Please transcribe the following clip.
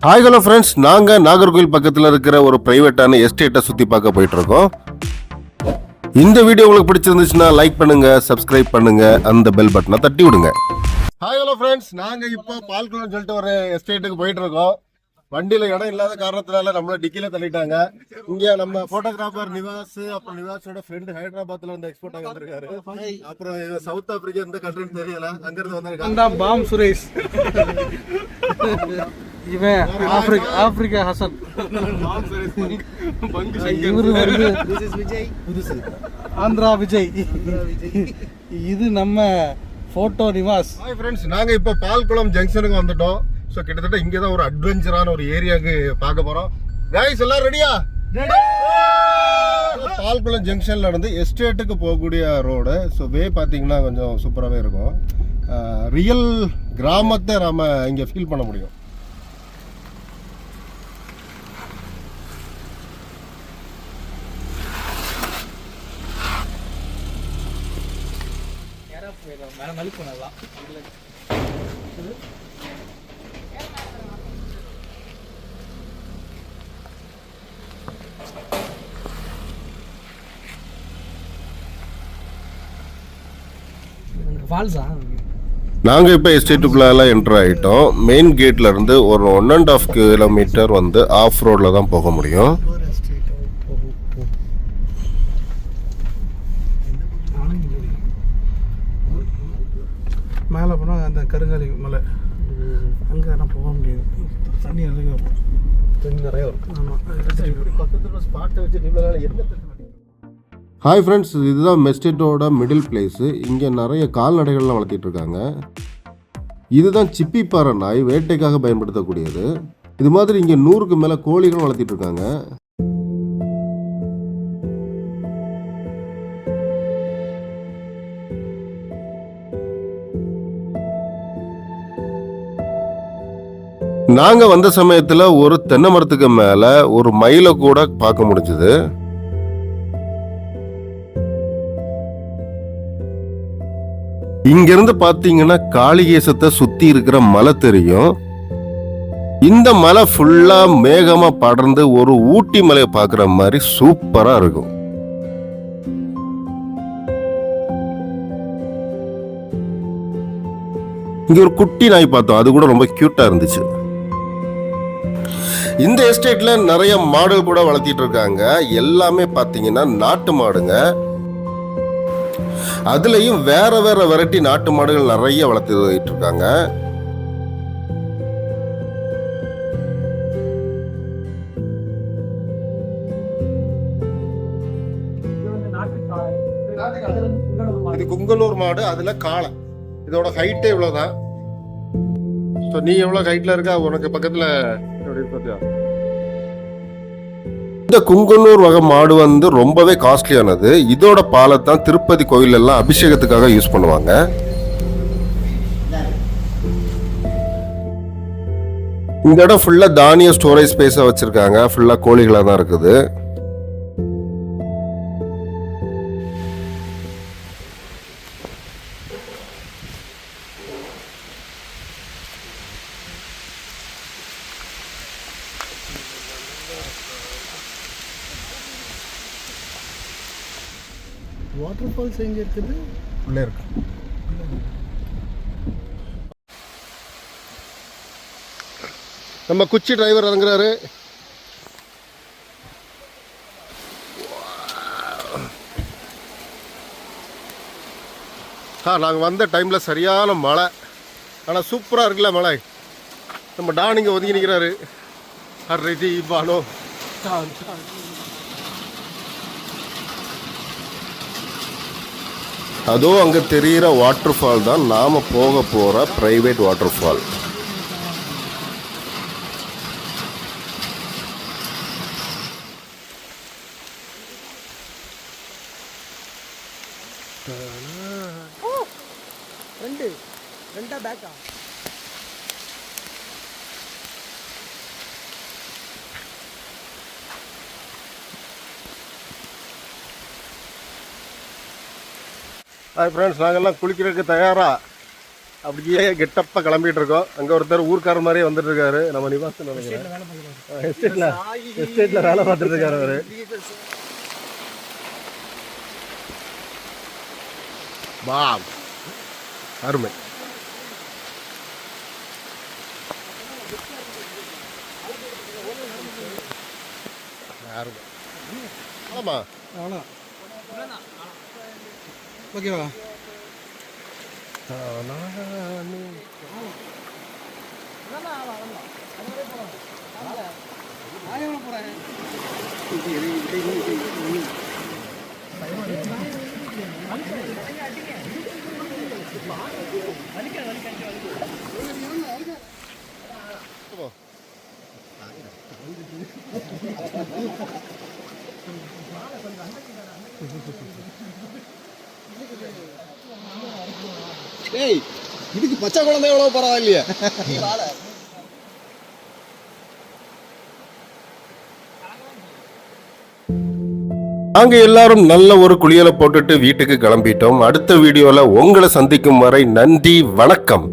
Hi hello friends, நாங்கள் நாகர்கோவில் பக்கத்தில் இருக்கிற ஒரு பிரைவேட்டான எஸ்டேட்டை சுற்றி பார்க்க போயிட்டு இருக்கோம். இந்த வீடியோ உங்களுக்கு பிடிச்சிருந்துச்சுன்னா லைக் பண்ணுங்க, சப்ஸ்கிரைப் பண்ணுங்க, அந்த பெல் பட்டனை தட்டி விடுங்க. ஹாய் ஹலோ ஃப்ரெண்ட்ஸ், நாங்கள் இப்போ பால்குளம்னு சொல்லிட்டு ஒரு எஸ்டேட்டுக்கு போயிட்டு இருக்கோம். வண்டியில் இடம் இல்லாத காரணத்தினால நம்மள டிக்கில தள்ளிட்டாங்க. இங்கே நம்ம போட்டோகிராஃபர் நிவாஸ், அப்புறம் நிவாஸோட ஃப்ரெண்டு ஹைதராபாத்ல வந்து எக்ஸ்போர்ட் ஆகி வந்திருக்காரு. அப்புறம் சவுத் ஆப்பிரிக்கா எந்த கண்ட்ரின்னு தெரியல, அங்கிருந்து வந்திருக்காங்க. பாம் சுரேஷ், இவன் ஆப்பிரிக்கா ஹசன், இவரு வந்து ஆந்திரா விஜய், இது நம்ம போட்டோ நிவாஸ். ஹாய் ஃப்ரெண்ட்ஸ், நாங்கள் இப்போ பால்குளம் ஜங்ஷனுக்கு வந்துட்டோம். ஸோ கிட்டத்தட்ட இங்கே தான் ஒரு அட்வென்ச்சரான ஒரு ஏரியாவுக்கு பார்க்க போகிறோம். கைஸ் எல்லாரும் ரெடியா? பால்குளம் ஜங்ஷன்ல இருந்து எஸ்டேட்டுக்கு போகக்கூடிய ரோடு. ஸோ வே பார்த்தீங்கன்னா கொஞ்சம் சூப்பராகவே இருக்கும். ரியல் கிராமத்தை நாம் இங்கே ஃபீல் பண்ண முடியும். நாங்கள் இப்போ எஸ்டேட்டுக்குள்ளே என்டர் ஆகிட்டோம். மெயின் கேட்ல இருந்து ஒரு 1.5 கிலோமீட்டர் வந்து ஆஃப் ரோடில் தான் போக முடியும். மேலே போனால் அந்த கருங்காலி மலை, அங்கே நான் போக முடியாது, தண்ணி நிறைய வரும். ஹாய் ஃப்ரெண்ட்ஸ், இதுதான் மெஸ்டேட்டோட மிடில் பிளேஸு. இங்கே நிறைய கால்நடைகள்லாம் வளர்த்திட்டு இருக்காங்க. இதுதான் சிப்பிப்பாறை நாய், வேட்டைக்காக பயன்படுத்தக்கூடியது. இது மாதிரி இங்கே 100க்கு மேலே கோழிகளும் வளர்த்திட்டு இருக்காங்க. நாங்கள் வந்த சமயத்தில் ஒரு தென்னை மரத்துக்கு மேலே ஒரு மயிலை கூட பார்க்க முடிஞ்சது. இங்கிருந்து பார்த்தீங்கன்னா காளிகேசத்தை சுற்றி இருக்கிற மலை தெரியும். இந்த மலை ஃபுல்லாக மேகமாக படர்ந்து ஒரு ஊட்டி மலையை பார்க்குற மாதிரி சூப்பராக இருக்கும். இங்க ஒரு குட்டி நாய் பார்த்தோம், அது கூட ரொம்ப கியூட்டா இருந்துச்சு. இந்த எஸ்டேட்ல நிறைய மாடுகள் கூட வளர்த்திட்டு இருக்காங்க. எல்லாமே பாத்தீங்கன்னா நாட்டு மாடுங்க. அதுலயும் வேற வேற வெரைட்டி நாட்டு மாடுகள் நிறைய வளர்த்திட்டு இருக்காங்க. இது குங்கலூர் மாடு, அதுல காளை. இதோட ஹைட்டே இவ்வளவுதான். நீ எவ்வளவு ஹைட்ல இருக்கா, உனக்கு பக்கத்துல இந்த குங்கனூர் வகை மாடு வந்து ரொம்பவே காஸ்ட்லியானது. இதோட பாலை தான் திருப்பதி கோயில் எல்லாம் அபிஷேகத்துக்காக யூஸ் பண்ணுவாங்க. இந்த இடம் ஃபுல்லா தானிய ஸ்டோரேஜ் ஸ்பேஸா வச்சிருக்காங்க. ஃபுல்லா கோழிகளா தான் இருக்குது. வாட்டர் ஃபால்ஸ் எங்க இருக்குது? உள்ளே இருக்கு. நம்ம குச்சி டிரைவர் இறங்குறாரு. நாங்கள் வந்த டைமில் சரியான மழை, ஆனால் சூப்பராக இருக்குல்ல மழை. நம்ம டான் இங்கே ஒதுங்கி நிற்கிறாரு. ரெடி பானோ. அதோ அங்கே தெரிகிற வாட்டர் ஃபால் தான் நாம் போக போகிற ப்ரைவேட் வாட்டர் ஃபால். ரெண்டா பேக்கா? ஹாய் ஃப்ரெண்ட்ஸ், நாங்கள்லாம் குளிக்கிறதுக்கு தயாராக அப்படியே கெட்டப்பா கிளம்பிட்டு இருக்கோம். அங்க ஒருத்தர் ஊர்க்காரர் மாதிரியே வந்துட்டு இருக்காரு. நம்ம நிவாசம் நினைக்கிறேன். எஸ்டேட்ல வேலை பார்த்துட்டு இருக்காரு அவரு. வாவ், அருமை. அருமை. ஆமா, அவ்வளோ ஓகேவா? ஏய், இதுக்கு பச்சை குழந்தை எவ்வளவு பரவாயில்லையா? நாங்க எல்லாரும் நல்ல ஒரு குளியலை போட்டுட்டு வீட்டுக்கு கிளம்பிட்டோம். அடுத்த வீடியோல உங்களை சந்திக்கும் வரை நன்றி, வணக்கம்.